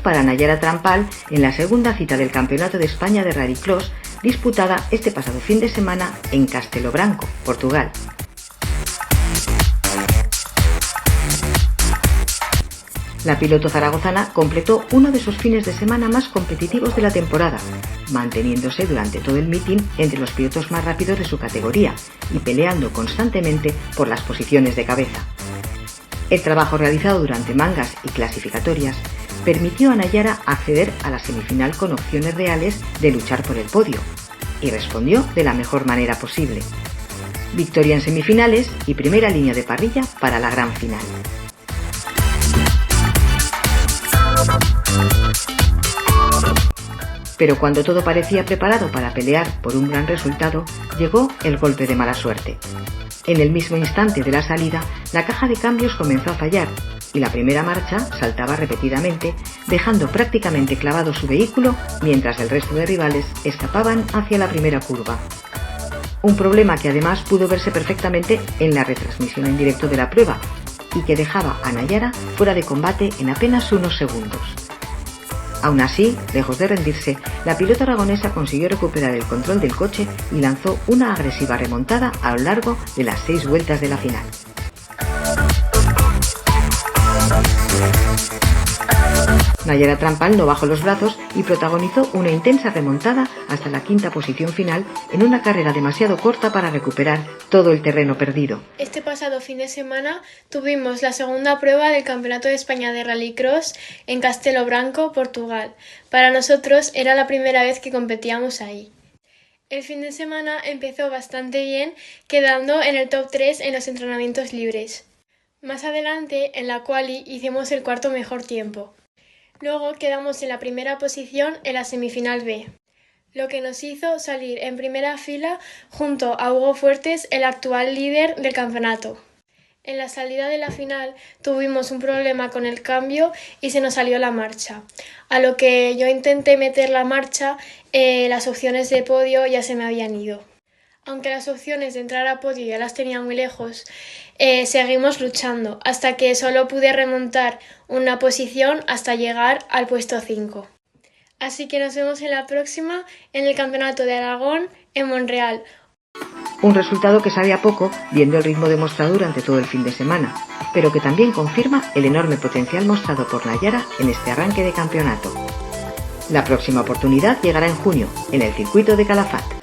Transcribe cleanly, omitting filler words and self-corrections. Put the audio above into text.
para Nayara Trampal en la segunda cita del Campeonato de España de Rallycross, disputada este pasado fin de semana en Castelo Branco, Portugal. La piloto zaragozana completó uno de sus fines de semana más competitivos de la temporada, manteniéndose durante todo el meeting entre los pilotos más rápidos de su categoría y peleando constantemente por las posiciones de cabeza. El trabajo realizado durante mangas y clasificatorias permitió a Nayara acceder a la semifinal con opciones reales de luchar por el podio, y respondió de la mejor manera posible. Victoria en semifinales y primera línea de parrilla para la gran final. Pero cuando todo parecía preparado para pelear por un gran resultado, llegó el golpe de mala suerte. En el mismo instante de la salida, la caja de cambios comenzó a fallar y la primera marcha saltaba repetidamente, dejando prácticamente clavado su vehículo mientras el resto de rivales escapaban hacia la primera curva. Un problema que además pudo verse perfectamente en la retransmisión en directo de la prueba y que dejaba a Nayara fuera de combate en apenas unos segundos. Aún así, lejos de rendirse, la piloto aragonesa consiguió recuperar el control del coche y lanzó una agresiva remontada a lo largo de las 6 vueltas de la final. Nayara Trampal no bajó los brazos y protagonizó una intensa remontada hasta la quinta posición final en una carrera demasiado corta para recuperar todo el terreno perdido. Este pasado fin de semana tuvimos la segunda prueba del Campeonato de España de Rallycross en Castelo Branco, Portugal. Para nosotros era la primera vez que competíamos ahí. El fin de semana empezó bastante bien, quedando en el top 3 en los entrenamientos libres. Más adelante, en la quali, hicimos el cuarto mejor tiempo. Luego quedamos en la primera posición en la semifinal B, lo que nos hizo salir en primera fila junto a Hugo Fuertes, el actual líder del campeonato. En la salida de la final tuvimos un problema con el cambio y se nos salió la marcha, a lo que yo intenté meter la marcha, las opciones de podio ya se me habían ido. Aunque las opciones de entrar a podio ya las tenía muy lejos, seguimos luchando hasta que solo pude remontar una posición hasta llegar al puesto 5. Así que nos vemos en la próxima en el Campeonato de Aragón en Monreal. Un resultado que sabe a poco viendo el ritmo demostrado durante todo el fin de semana, pero que también confirma el enorme potencial mostrado por Nayara en este arranque de campeonato. La próxima oportunidad llegará en junio en el circuito de Calafat.